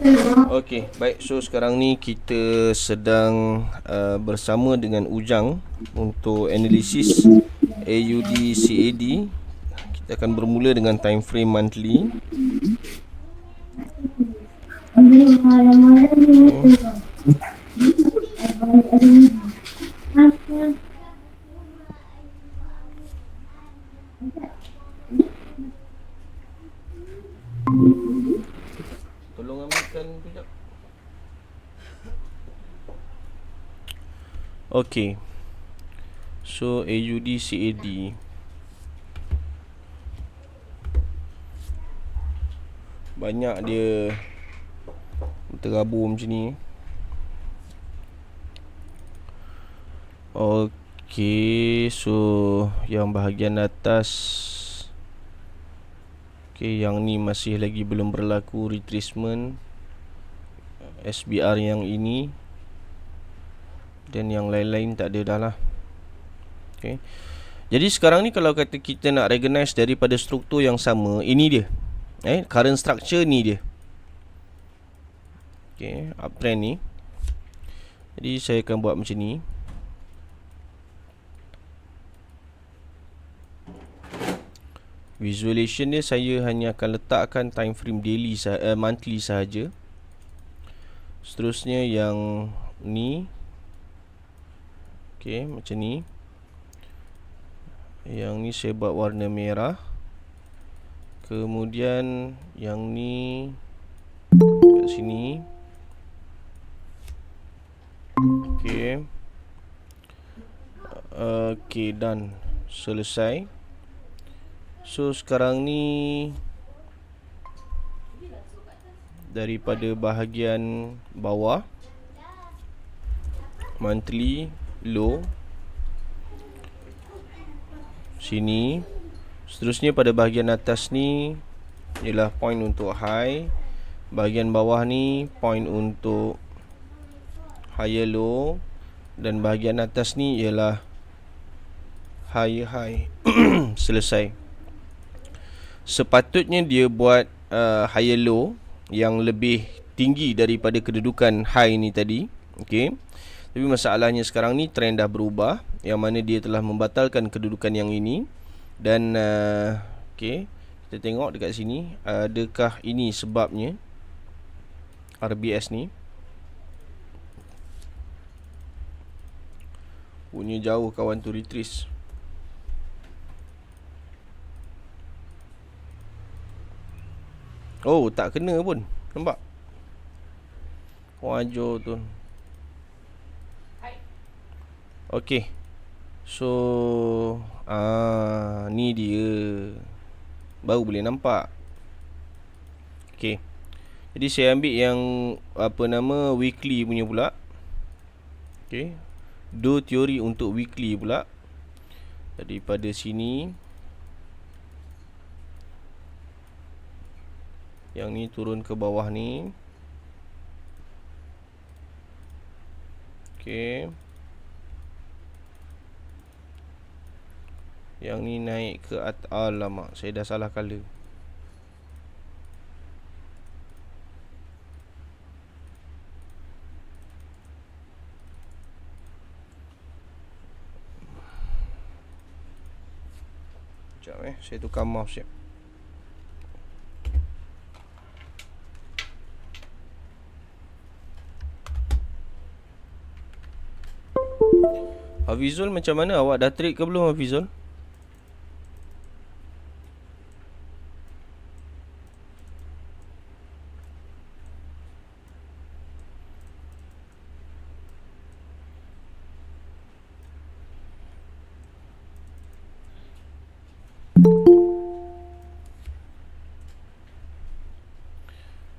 Okey, baik. So sekarang ni kita sedang bersama dengan Ujang untuk analisis AUD CAD. Kita akan bermula dengan time frame monthly. Tolong ambilkan kejap. Okey. So AUD CAD banyak dia terabur macam ni. Okey, so yang bahagian atas, okey, yang ni masih lagi belum berlaku retracement. SBR yang ini dan yang lain-lain tak ada dah lah. Okey. Jadi sekarang ni kalau kata kita nak recognize daripada struktur yang sama, ini dia. Current structure ni dia. Okey, uptrend ni. Jadi saya akan buat macam ni. Visualization dia saya hanya akan letakkan time frame daily monthly sahaja. Seterusnya yang ni. Okey, macam ni. Yang ni saya buat warna merah. Kemudian yang ni kat sini. Okey. Okey, done. Selesai. So sekarang ni daripada bahagian bawah monthly low sini. Seterusnya pada bahagian atas ni ialah point untuk high. Bahagian bawah ni point untuk higher low. Dan bahagian atas ni ialah higher high. Selesai. Sepatutnya dia buat higher low yang lebih tinggi daripada kedudukan high ni tadi. Okey. Tapi masalahnya sekarang ni trend dah berubah, yang mana dia telah membatalkan kedudukan yang ini. Dan okey, kita tengok dekat sini, adakah ini sebabnya RBS ni punya jauh kawan tu retrace. Oh, tak kena pun. Nampak? Wajar tu. Okey. So ni dia. Baru boleh nampak. Okey. Jadi saya ambil yang weekly punya pula. Okey. Do teori untuk weekly pula. Daripada sini. Yang ni turun ke bawah ni. Okey. Yang ni naik ke atas. Alamak, saya dah salah color. Sekejap saya tukar mouse sekejap. Hafizul, macam mana? Awak dah trade ke belum, Hafizul?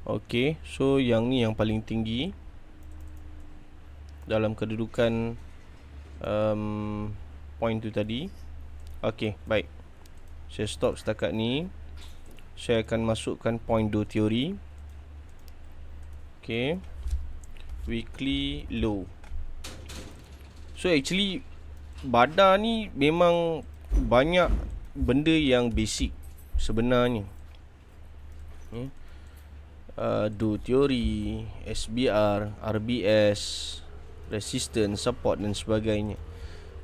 Okey, so yang ni yang paling tinggi dalam kedudukan point tu tadi. Okey, baik. Saya stop setakat ni. Saya akan masukkan point do teori. Okey. Weekly low. So actually Badar ni memang banyak benda yang basic sebenarnya. do teori, SBR, RBS, resistance, support dan sebagainya.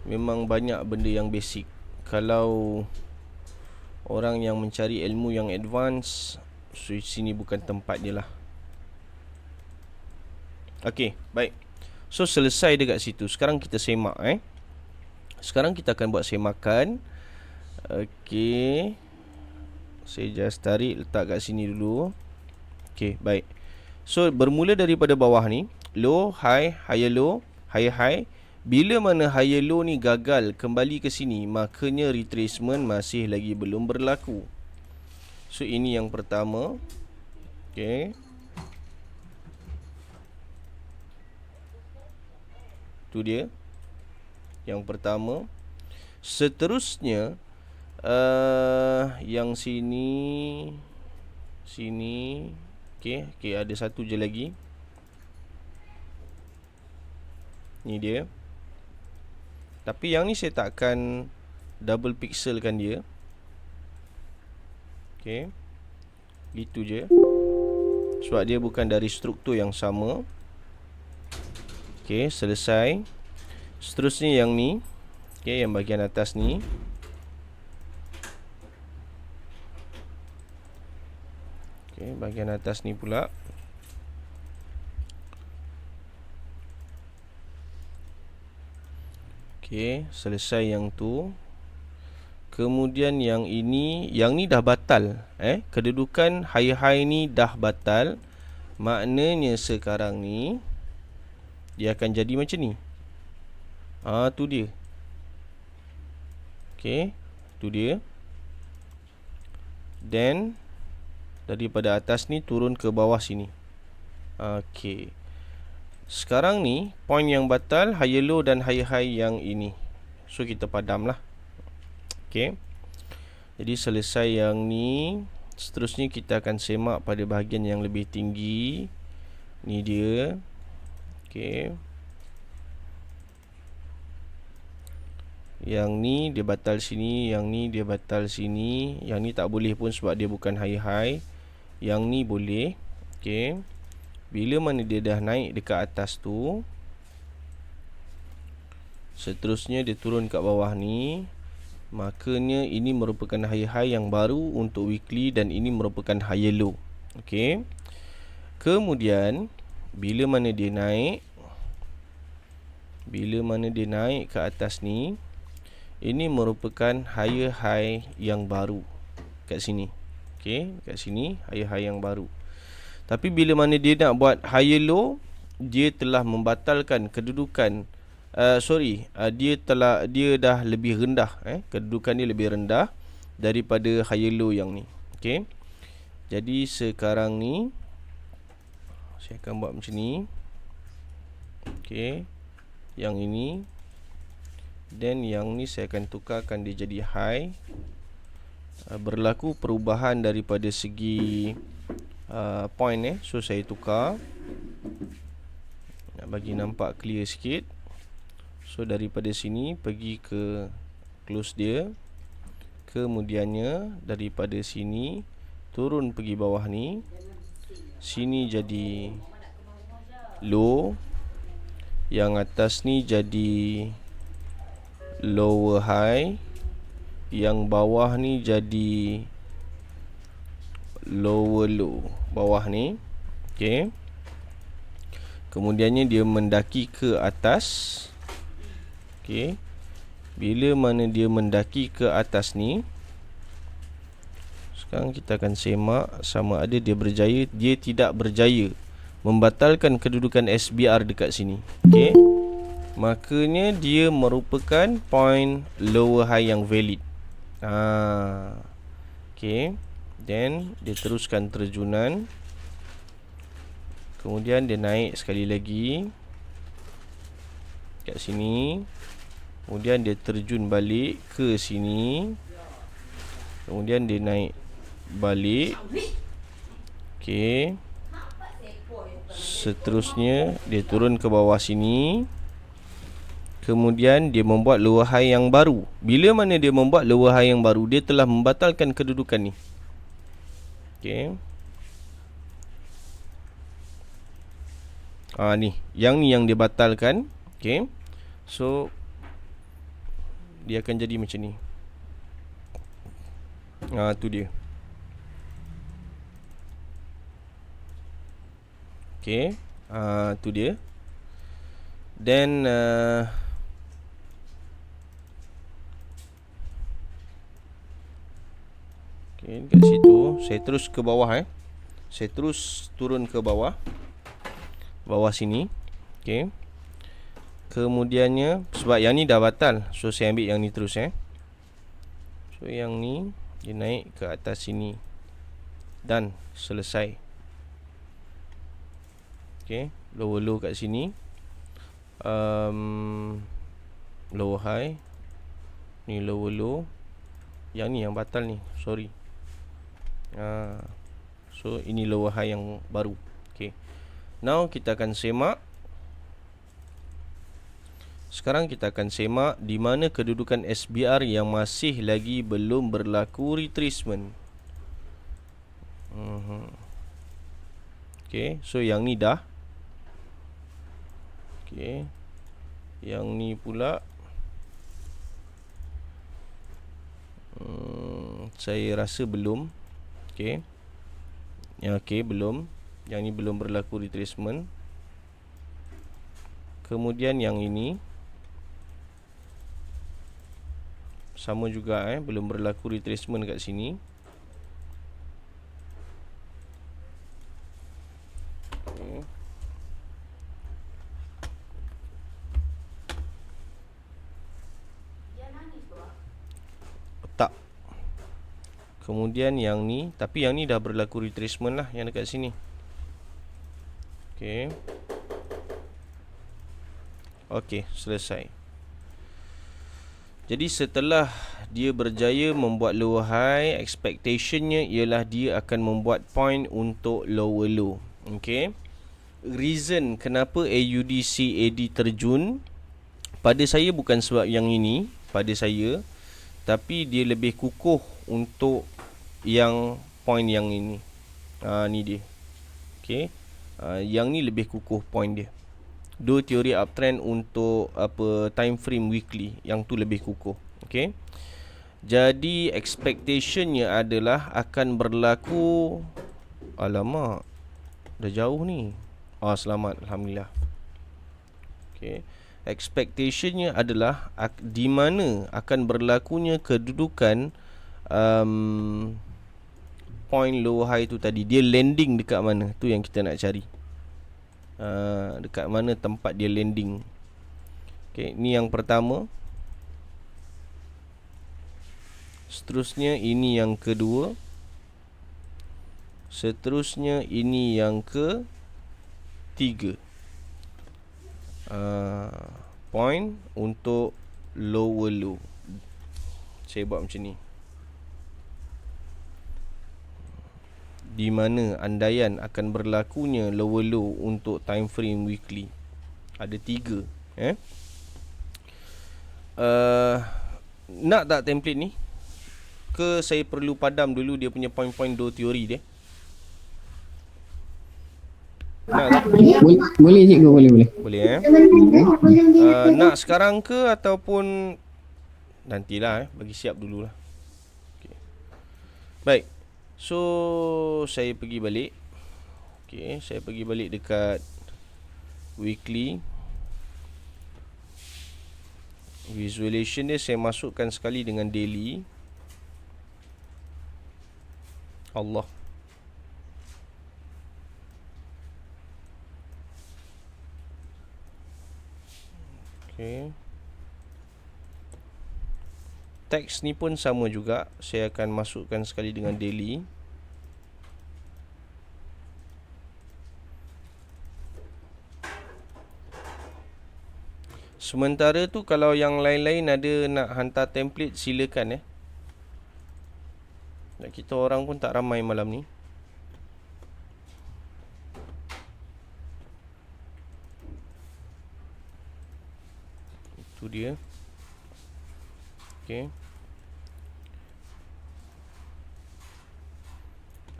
Memang banyak benda yang basic. Kalau orang yang mencari ilmu yang advance, so sini bukan tempat dia lah. Okey, baik. So selesai dekat situ. Sekarang kita semak Sekarang kita akan buat semakan. Okey. Saya just tarik letak kat sini dulu. Okey, baik. So bermula daripada bawah ni, low, high, higher low, higher high. Bila mana higher low ni gagal kembali ke sini, makanya retracement masih lagi belum berlaku. So ini yang pertama. Okey. Tu dia yang pertama. Seterusnya yang sini. Okey, ada satu je lagi. Ni dia. Tapi yang ni saya takkan double pixelkan dia. Okey. Itu je. Sebab dia bukan dari struktur yang sama. Okey, selesai. Seterusnya yang ni. Okey, yang bahagian atas ni. Okey, bahagian atas ni pula. Okey, selesai yang tu. Kemudian yang ini, yang ni dah batal. Kedudukan high ni dah batal. Maknanya sekarang ni dia akan jadi macam ni. Tu dia. Okey, tu dia. Then daripada atas ni turun ke bawah sini. Okey. Sekarang ni point yang batal higher low dan higher high yang ini. So kita padam lah. Okey. Jadi selesai yang ni. Seterusnya kita akan semak pada bahagian yang lebih tinggi. Ni dia. Okey. Yang ni dia batal sini, yang ni dia batal sini, yang ni tak boleh pun sebab dia bukan high high. Yang ni boleh. Okey. Bila mana dia dah naik dekat atas tu, seterusnya dia turun kat bawah ni, makanya ini merupakan high high yang baru untuk weekly dan ini merupakan higher low. Okey. Kemudian bila mana dia naik ke atas ni, ini merupakan higher high yang baru kat sini. Okey, kat sini higher high yang baru. Tapi bila mana dia nak buat higher low, dia telah membatalkan kedudukan dia dah lebih rendah, kedudukan dia lebih rendah daripada higher low yang ni. Okey. Jadi sekarang ni saya akan buat macam ni. Okey. Yang ini, dan yang ni saya akan tukarkan dia jadi high. Berlaku perubahan daripada segi point so saya tukar nak bagi nampak clear sikit. So daripada sini pergi ke close dia. Kemudiannya daripada sini turun pergi bawah ni. Sini jadi low. Yang atas ni jadi lower high. Yang bawah ni jadi lower low. Bawah ni. Okey. Kemudiannya dia mendaki ke atas. Okey. Bila mana dia mendaki ke atas ni, sekarang kita akan semak sama ada dia berjaya. Dia tidak berjaya membatalkan kedudukan SBR dekat sini. Okey. Makanya dia merupakan point lower high yang valid. Okey. Then dia teruskan terjunan. Kemudian dia naik sekali lagi kat sini. Kemudian dia terjun balik ke sini. Kemudian dia naik balik. Okey. Seterusnya dia turun ke bawah sini. Kemudian dia membuat lower high yang baru. Bila mana dia membuat lower high yang baru, dia telah membatalkan kedudukan ni. Okey. Ni yang dia batalkan. Okay, so dia akan jadi macam ni. Tu dia. Okay, tu dia. Then okay, dekat situ saya terus ke bawah saya terus turun ke bawah sini. Okay, kemudiannya sebab yang ni dah batal, so saya ambil yang ni terus so yang ni dia naik ke atas sini dan selesai. Okay, lower low kat sini, lower high, ni lower low, yang ni yang batal ni, sorry. So ini lower high yang baru. Okay, now kita akan semak. Sekarang kita akan semak di mana kedudukan SBR yang masih lagi belum berlaku retracement. Okay, so yang ni dah. Okay, yang ni pula saya rasa belum. Okay, belum. Yang ni belum berlaku retracement. Kemudian yang ini sama juga belum berlaku retracement kat sini. Tak. Kemudian yang ni, tapi yang ni dah berlaku retracement lah, yang dekat sini. Okay. Okay, selesai. Jadi setelah dia berjaya membuat lower high, expectationnya ialah dia akan membuat point untuk lower low. Okay, reason kenapa AUDCAD terjun pada saya bukan sebab yang ini pada saya, tapi dia lebih kukuh untuk yang point yang ini. Ni dia. Okay, yang ni lebih kukuh point dia. Dua teori uptrend untuk time frame weekly, yang tu lebih kukuh. Okay, jadi expectationnya adalah akan berlaku, alamak, dah jauh ni. Selamat, alhamdulillah. Okay, expectationnya adalah di mana akan berlakunya kedudukan point low high tu tadi. Dia landing dekat mana, tu yang kita nak cari. Dekat mana tempat dia landing. Okay, ni yang pertama. Seterusnya ini yang kedua. Seterusnya ini yang ketiga. Point untuk lower low. Saya buat macam ni, di mana andaian akan berlakunya lower low untuk time frame weekly. Ada 3. Nak tak template ni? Ke saya perlu padam dulu dia punya point-point do teori dia? Nak tak? Boleh cikgu, boleh. Boleh nak sekarang ke ataupun nantilah bagi siap dululah. Okay. Baik. So saya pergi balik. Okay, saya pergi balik dekat weekly. Visualization dia saya masukkan sekali dengan daily. Allah. Okay. Teks ni pun sama juga. Saya akan masukkan sekali dengan daily. Sementara tu kalau yang lain-lain ada nak hantar template, silakan kita orang pun tak ramai malam ni. Itu dia. Okay.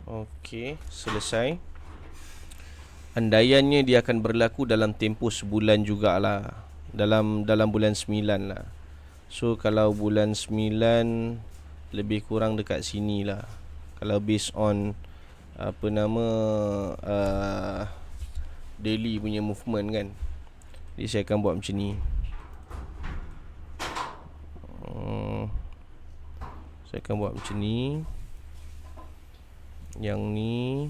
Okay, selesai. andaiannya dia akan berlaku dalam tempoh sebulan jugalah, dalam bulan 9 lah. So kalau bulan 9 lebih kurang dekat sini lah, kalau based on apa nama daily punya movement kan. Jadi saya akan buat macam ni. Saya akan buat macam ni. Yang ni,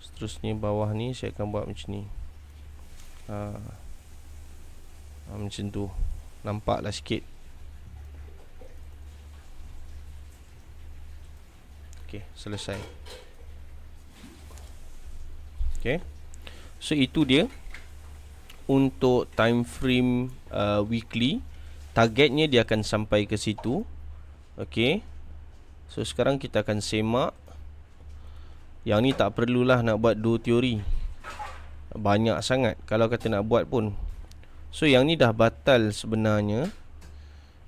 seterusnya bawah ni saya akan buat macam ni. Macam tu. Nampaklah sikit. Okey, selesai. Okey. So itu dia untuk time frame weekly. Targetnya dia akan sampai ke situ. Okey. So sekarang kita akan semak. Yang ni tak perlulah nak buat 2 teori. Banyak sangat kalau kata nak buat pun. So yang ni dah batal sebenarnya.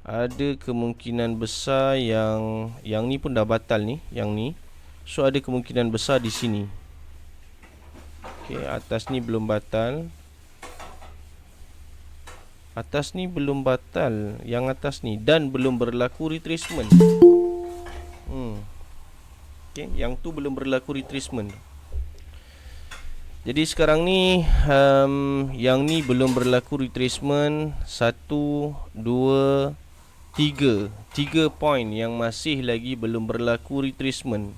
Ada kemungkinan besar yang ni pun dah batal ni, yang ni. So ada kemungkinan besar di sini. Okey, atas ni belum batal. Atas ni belum batal, yang atas ni, dan belum berlaku retracement. Okay, yang tu belum berlaku retracement. Jadi sekarang ni yang ni belum berlaku retracement. 1, 2, 3 point yang masih lagi belum berlaku retracement.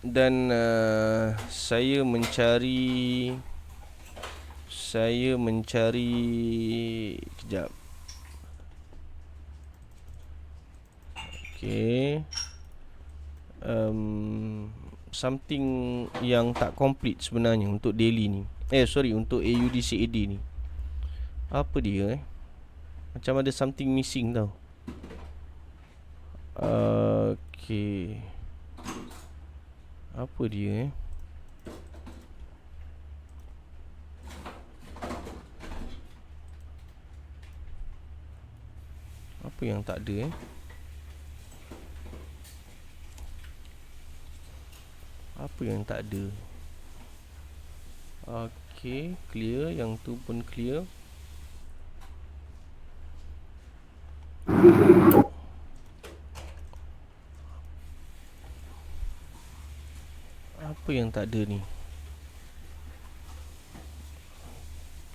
Dan saya mencari kejap. Okay, something yang tak complete sebenarnya untuk daily ni. Untuk AUDCAD ni. Apa dia Macam ada something missing tau. Okay, apa dia Apa yang tak ada Apa yang tak ada? Okay, clear. Yang tu pun clear. Apa yang tak ada ni?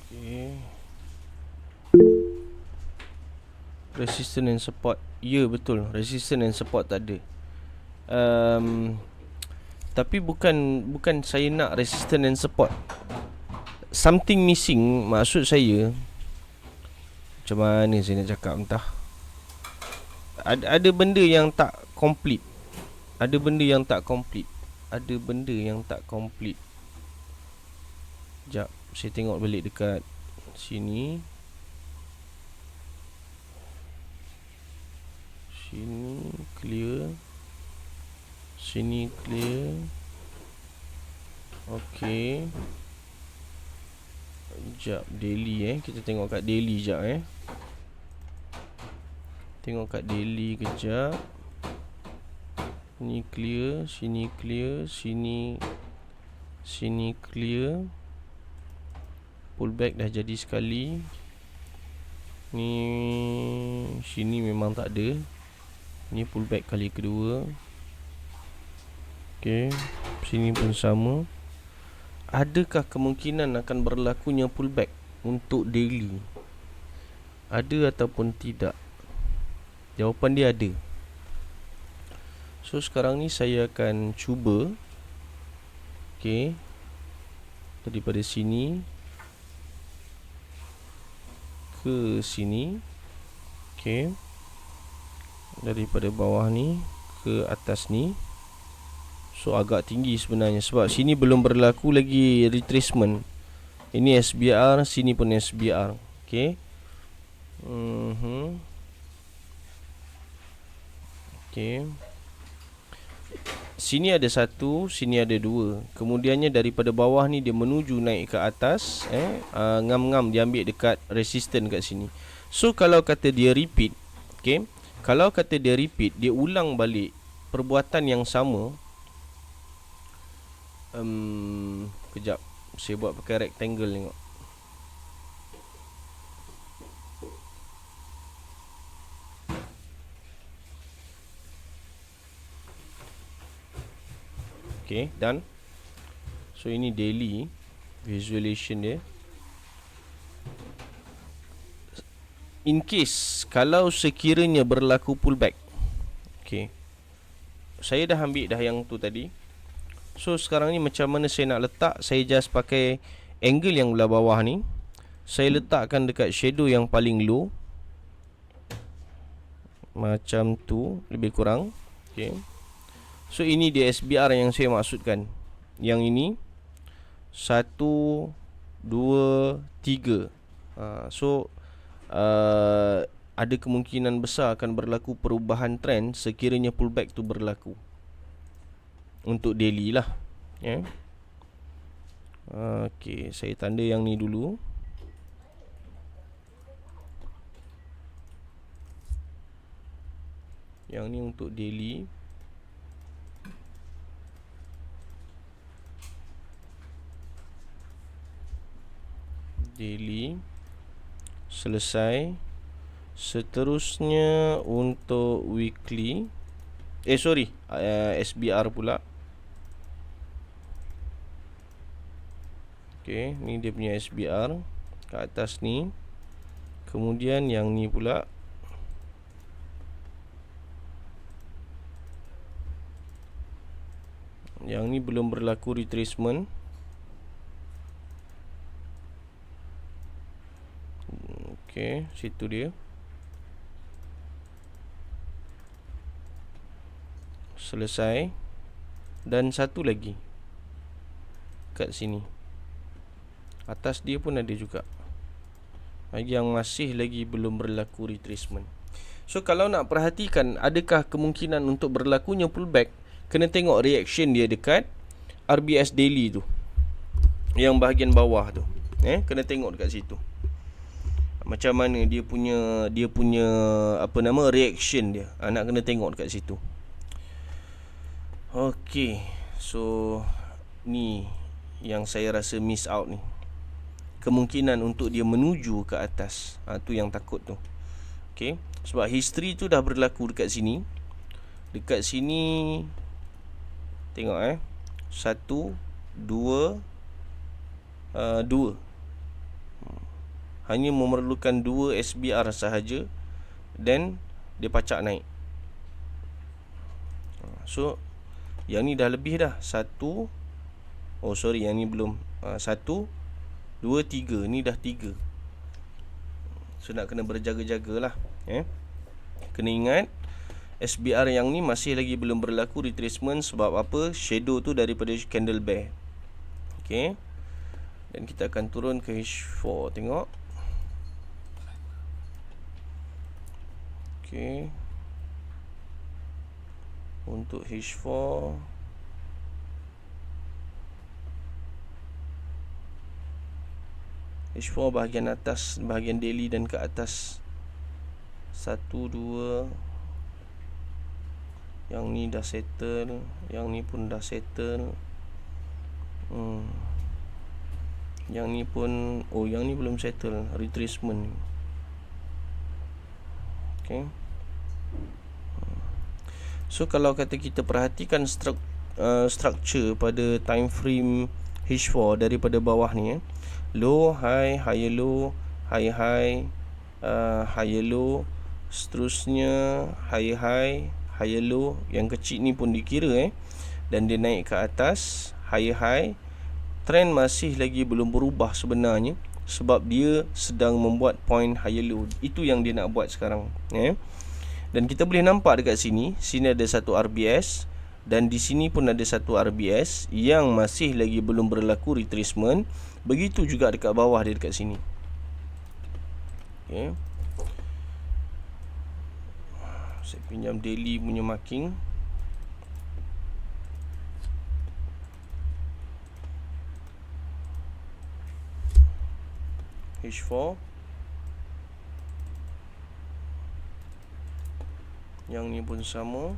Okay, resistance and support. Ya, betul, resistance and support tak ada. Tapi bukan saya nak resistance and support. Something missing, maksud saya, macam mana saya nak cakap entah. Ada benda yang tak complete. Ada benda yang tak complete. Sekejap, saya tengok balik dekat sini. Sini clear. Sini clear. Okay. Sekejap, daily kita tengok kat daily sekejap Tengok kat daily kejap. Ni clear, sini clear, sini clear. Pullback dah jadi sekali. Ni sini memang tak ada. Ni pullback kali kedua. Okay, sini pun sama. Adakah kemungkinan akan berlakunya pullback untuk daily? Ada ataupun tidak? Jawapan dia ada. So sekarang ni saya akan cuba, okay, daripada sini ke sini. Okay, daripada bawah ni ke atas ni. So agak tinggi sebenarnya, sebab sini belum berlaku lagi retracement. Ini SBR, sini pun SBR. Okay. Okay. Sini ada 1, sini ada 2. Kemudiannya daripada bawah ni dia menuju naik ke atas. Ngam-ngam dia ambil dekat resistance kat sini. So kalau kata dia repeat, okay, kalau kata dia repeat, dia ulang balik perbuatan yang sama. Kejap, saya buat pakai rectangle tengok. Okay, done. So ini daily visualization dia. In case kalau sekiranya berlaku pullback, okay, saya dah ambil dah yang tu tadi. So sekarang ni macam mana saya nak letak? Saya just pakai angle yang belah bawah ni, saya letakkan dekat shadow yang paling low, macam tu lebih kurang. Okay, so ini dia SBR yang saya maksudkan. Yang ini 1, 2, 3. So ada kemungkinan besar akan berlaku perubahan trend sekiranya pullback tu berlaku. Untuk daily lah, yeah. Okay, saya tanda yang ni dulu. Yang ni untuk daily. Daily selesai. Seterusnya untuk weekly, SBR pula. Okay, ni dia punya SBR kat atas ni. Kemudian yang ni pula. Yang ni belum berlaku retracement. Okay, situ dia. Selesai. Dan satu lagi kat sini, atas dia pun ada juga, yang masih lagi belum berlaku retracement. So kalau nak perhatikan adakah kemungkinan untuk berlakunya pullback, kena tengok reaction dia dekat RBS daily tu, yang bahagian bawah tu. Kena tengok dekat situ macam mana dia punya reaction dia. Nak kena tengok dekat situ. Okay, so ni yang saya rasa miss out ni, kemungkinan untuk dia menuju ke atas. Tu yang takut tu. Okay, sebab history tu dah berlaku dekat sini. Dekat sini tengok 1, 2, 2. Hanya memerlukan 2 SBR sahaja, dan dia pacak naik. So yang ni dah lebih dah. 1, yang ni belum. 1, 2, 3. Ni dah 3. So nak kena berjaga-jagalah. Kena ingat SBR yang ni masih lagi belum berlaku retracement. Sebab apa? Shadow tu daripada candle bear. Okay, dan kita akan turun ke H4. Tengok. Okay, untuk H4 bahagian atas, bahagian daily dan ke atas. 1, 2. Yang ni dah settle, yang ni pun dah settle. Yang ni pun, yang ni belum settle, retracement. Okay. So kalau kata kita perhatikan structure pada time frame H4 daripada bawah ni, low, high, higher low, high high, higher low, seterusnya higher high, higher low. Yang kecil ni pun dikira dan dia naik ke atas, higher high. Trend masih lagi belum berubah sebenarnya, sebab dia sedang membuat point higher low. Itu yang dia nak buat sekarang. Dan kita boleh nampak dekat sini, sini ada satu RBS, dan di sini pun ada satu RBS yang masih lagi belum berlaku retracement. Begitu juga dekat bawah dia dekat sini. Okay. Saya pinjam daily punya marking. H4. Yang ni pun sama.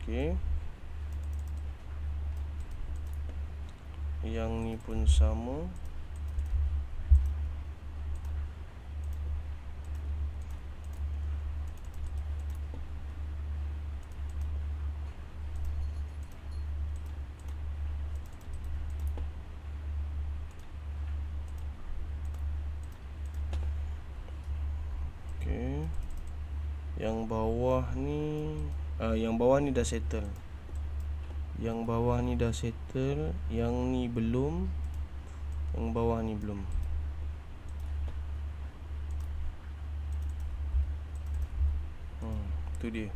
Okay. Yang ni pun sama. Okey. Yang bawah ni dah settle. Yang bawah ni dah settle, yang ni belum, yang bawah ni belum. Tu dia.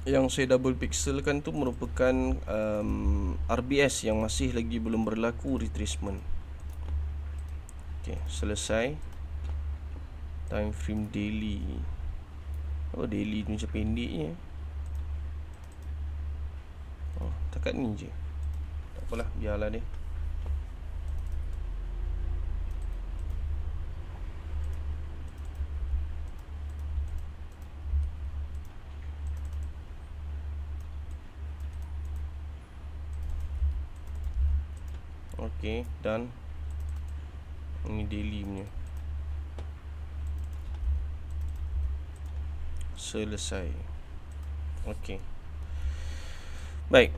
Yang saya double pixelkan tu merupakan RBS yang masih lagi belum berlaku retracement. Okey, selesai. Time frame daily. Oh, daily tu macam pendeknya. Oh, takat ni je. Tak apalah, biarlah dia. Okey, done. Ini daily punya. Selesai. Okey. Baik.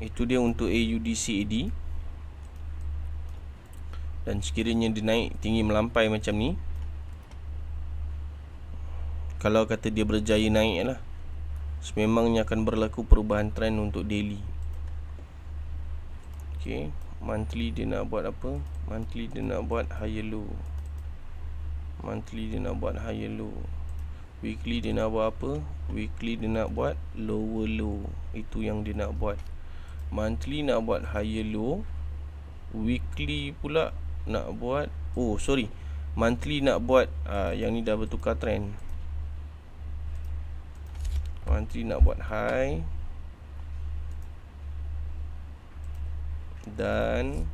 Itu dia untuk AUDCAD. Dan sekiranya dia naik tinggi melampai macam ni, kalau kata dia berjaya naik lah, sememangnya akan berlaku perubahan trend untuk daily. Okey, monthly dia nak buat apa? Monthly dia nak buat higher low. Monthly dia nak buat higher low. Weekly dia nak buat apa? Weekly dia nak buat lower low. Itu yang dia nak buat. Monthly nak buat higher low. Weekly pula nak buat, monthly nak buat yang ni dah bertukar trend. Monthly nak buat high, dan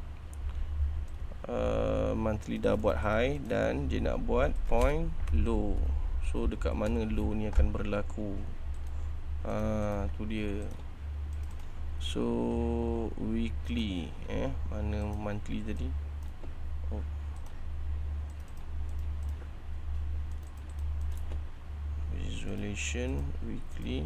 monthly dah buat high, dan dia nak buat point low. So dekat mana low ni akan berlaku? Tu dia. So weekly, mana monthly tadi? Visualization weekly.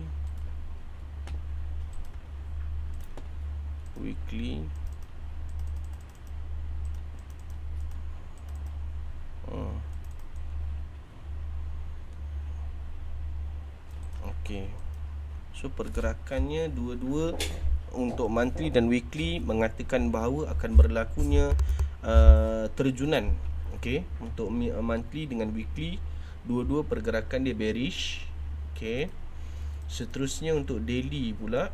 Okey. So pergerakannya dua-dua untuk monthly dan weekly mengatakan bahawa akan berlakunya terjunan. Okey, untuk monthly dengan weekly dua-dua pergerakan dia bearish. Okey. Seterusnya untuk daily pula.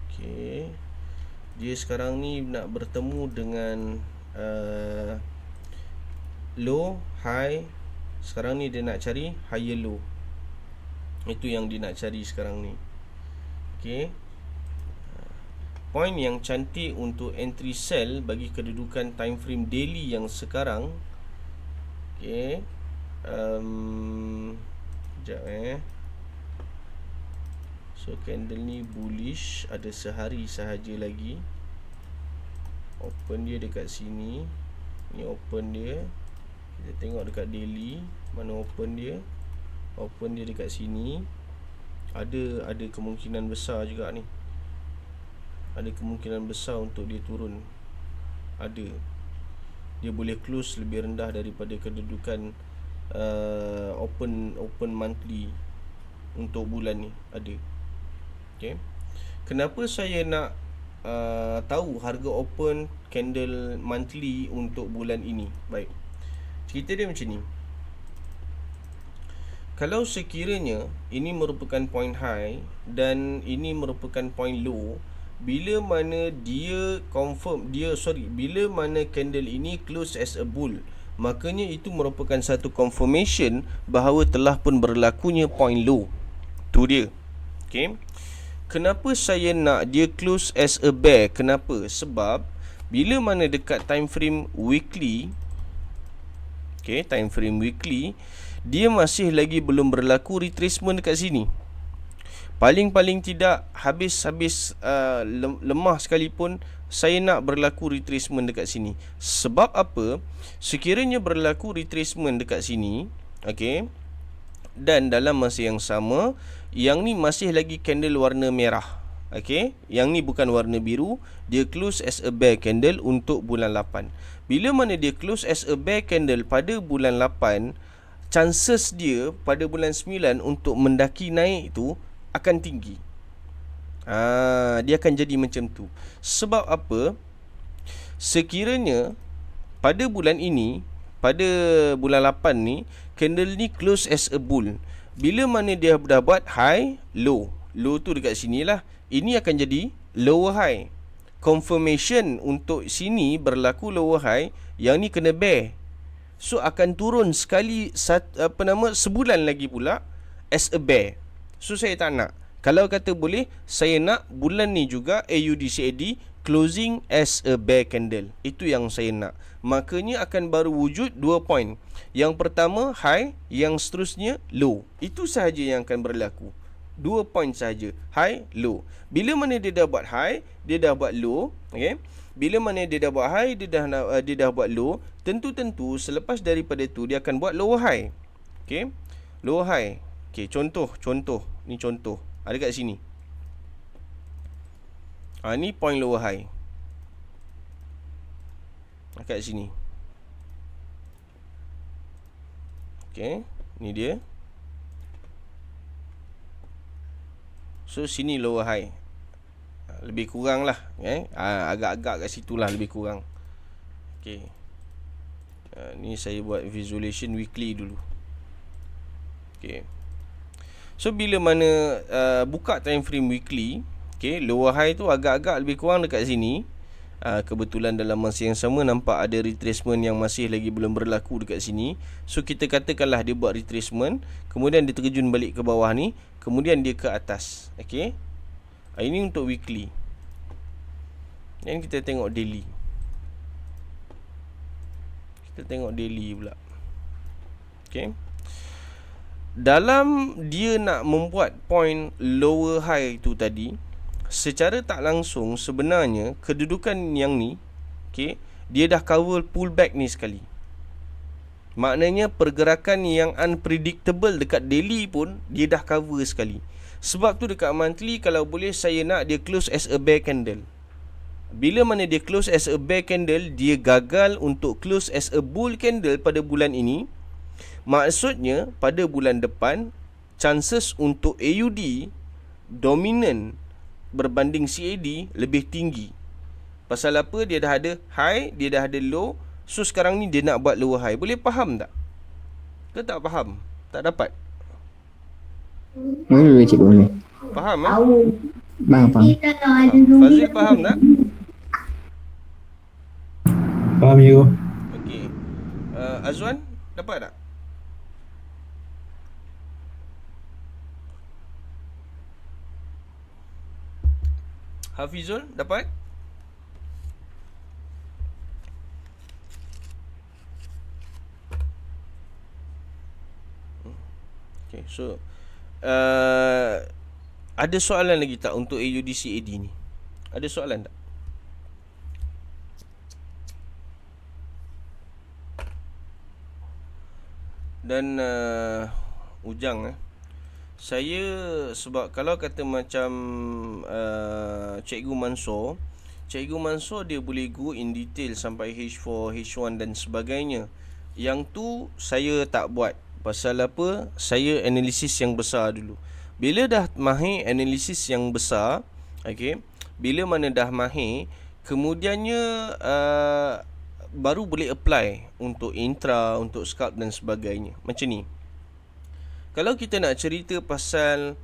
Okey. Dia sekarang ni nak bertemu dengan low, high. Sekarang ni dia nak cari higher low. Itu yang dia nak cari sekarang ni. Okey. Point yang cantik untuk entry sell bagi kedudukan time frame daily yang sekarang. Okey. Sekejap So candle ni bullish, ada sehari sahaja lagi. Open dia dekat sini. Ni open dia. Kita tengok dekat daily, mana open dia. Open dia dekat sini. Ada kemungkinan besar juga ni. Ada kemungkinan besar untuk dia turun. Ada. Dia boleh close lebih rendah daripada kedudukan open monthly untuk bulan ni. Ada. Okay. Kenapa saya nak tahu harga open candle monthly untuk bulan ini? Baik, cerita dia macam ni. Kalau sekiranya ini merupakan point high dan ini merupakan point low, bila mana bila mana candle ini close as a bull, makanya itu merupakan satu confirmation bahawa telah pun berlakunya point low. Tu dia. Okay. Kenapa saya nak dia close as a bear? Kenapa? Sebab bila mana dekat time frame weekly, okay, time frame weekly, dia masih lagi belum berlaku retracement dekat sini. Paling-paling tidak habis lemah sekalipun saya nak berlaku retracement dekat sini. Sebab apa? Sekiranya berlaku retracement dekat sini, okay, dan dalam masa yang sama, yang ni masih lagi candle warna merah, okay, yang ni bukan warna biru, dia close as a bear candle untuk bulan 8. Bila mana dia close as a bear candle pada bulan 8, chances dia pada bulan 9 untuk mendaki naik tu akan tinggi. Dia akan jadi macam tu. Sebab apa? Sekiranya pada bulan ini, pada bulan 8 ni, candle ni close as a bull. Bila mana dia dah buat high, low. Low tu dekat sini lah. Ini akan jadi lower high. Confirmation untuk sini berlaku lower high, yang ni kena bear. So akan turun sekali sebulan lagi pula as a bear. So saya tak nak. Kalau kata boleh, saya nak bulan ni juga AUD/CAD closing as a bear candle. Itu yang saya nak. Makanya akan baru wujud 2 point. Yang pertama high, yang seterusnya low. Itu sahaja yang akan berlaku. 2 point sahaja, high, low. Bila mana dia dah buat high, dia dah buat low, okay? Bila mana dia dah buat high, dia dah buat low, tentu selepas daripada tu dia akan buat lower high. Okay? Lower high. Okay, contoh. Ni contoh. Ada kat sini. Ni point lower high. Kat sini. Okay, ni dia. So sini lower high. Lebih kurang lah, agak-agak kat situ lah, lebih kurang. Okay, ni saya buat visualization weekly dulu. Okay, so bila mana buka time frame weekly, okay, lower high tu agak-agak lebih kurang dekat sini. Kebetulan dalam masa yang sama nampak ada retracement yang masih lagi belum berlaku dekat sini. So kita katakanlah dia buat retracement, kemudian dia terjun balik ke bawah ni, kemudian dia ke atas. Okay, ini untuk weekly. Dan kita tengok daily. Kita tengok daily pula. Okay, dalam dia nak membuat point lower high tu tadi, secara tak langsung sebenarnya kedudukan yang ni, okay, dia dah cover pullback ni sekali. Maknanya pergerakan yang unpredictable dekat daily pun dia dah cover sekali. Sebab tu dekat monthly, kalau boleh saya nak dia close as a bear candle. Bila mana dia close as a bear candle, dia gagal untuk close as a bull candle pada bulan ini. Maksudnya pada bulan depan chances untuk AUD dominant berbanding CAD lebih tinggi. Pasal apa? Dia dah ada high, dia dah ada low. So sekarang ni dia nak buat lower high. Boleh faham tak? Ke tak faham? Tak dapat? Boleh cik, boleh. Faham Faham. Fazil faham tak? Faham you. Okey. Azwan dapat tak? Hafizul dapat? Okay, so ada soalan lagi tak untuk AUD/CAD ni? Ada soalan tak? Dan Ujang saya, sebab kalau kata macam Cikgu Mansur dia boleh go in detail sampai H4, H1 dan sebagainya. Yang tu saya tak buat. Pasal apa? Saya analisis yang besar dulu. Bila dah mahir analisis yang besar, okay, bila mana dah mahir, kemudiannya baru boleh apply untuk intra, untuk scalp dan sebagainya. Macam ni. Kalau kita nak cerita pasal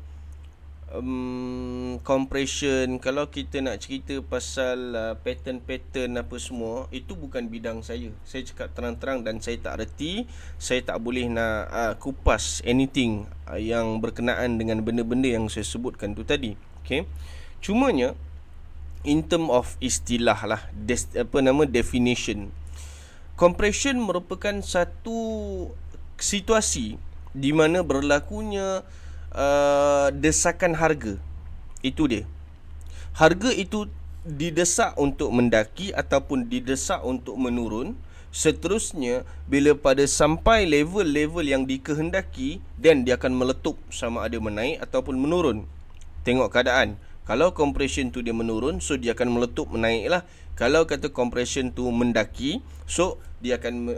compression, kalau kita nak cerita pasal pattern-pattern apa semua, itu bukan bidang saya. Saya cakap terang-terang dan saya tak reti. Saya tak boleh nak kupas anything yang berkenaan dengan benda-benda yang saya sebutkan tu tadi. Okay. Cumanya in term of istilah lah, definition. Compression merupakan satu situasi di mana berlakunya desakan harga. Itu dia. Harga itu didesak untuk mendaki ataupun didesak untuk menurun. Seterusnya, bila pada sampai level-level yang dikehendaki, then dia akan meletup sama ada menaik ataupun menurun. Tengok keadaan. Kalau compression tu dia menurun, so dia akan meletup menaik lah. Kalau kata compression tu mendaki, so dia akan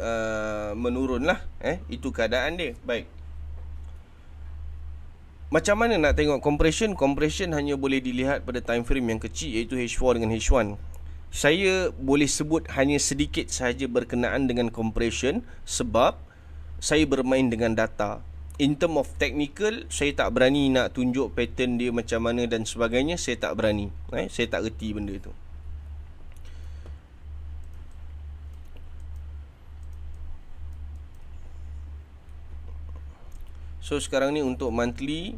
menurun lah. Itu keadaan dia. Baik. Macam mana nak tengok compression? Compression hanya boleh dilihat pada time frame yang kecil, iaitu H4 dengan H1. Saya boleh sebut hanya sedikit sahaja berkenaan dengan compression sebab saya bermain dengan data. In term of technical, saya tak berani nak tunjuk pattern dia macam mana dan sebagainya. Saya tak berani. Saya tak reti benda tu. So sekarang ni untuk monthly,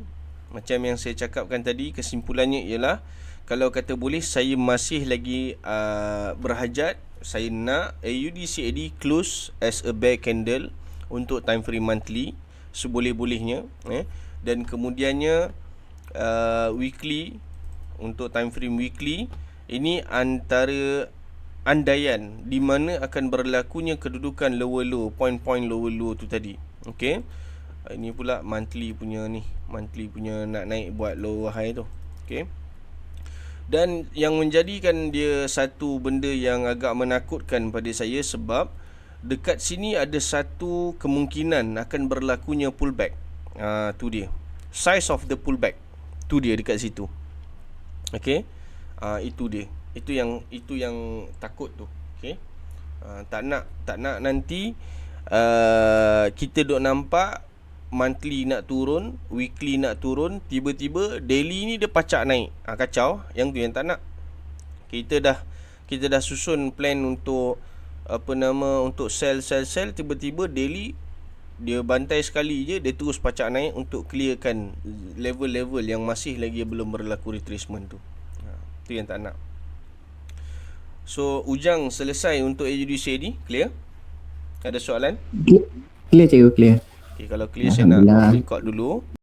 macam yang saya cakapkan tadi, kesimpulannya ialah kalau kata boleh, saya masih lagi berhajat. Saya nak AUD/CAD close as a bear candle untuk time frame monthly seboleh-bolehnya, dan kemudiannya weekly, untuk time frame weekly ini antara andaian di mana akan berlakunya kedudukan lower low, point lower low tu tadi. Okey. Ini pula monthly punya nak naik buat low high tu. Okey. Dan yang menjadikan dia satu benda yang agak menakutkan pada saya sebab dekat sini ada satu kemungkinan akan berlakunya pullback. Tu dia. Size of the pullback. Tu dia dekat situ. Okey. Itu dia. Itu yang takut tu. Okey. Tak nak nanti kita duk nampak monthly nak turun, weekly nak turun, tiba-tiba daily ni dia pacak naik. Kacau. Yang tu yang tak nak. Kita dah susun plan untuk untuk sell, tiba-tiba daily dia bantai sekali je, dia terus pacak naik untuk clearkan level-level yang masih lagi belum berlaku retracement tu. Tu yang tak nak. So Ujang selesai untuk AUD/CAD. Clear? Ada soalan? Clear cikgu, clear. Okay, kalau clear saya nak record dulu.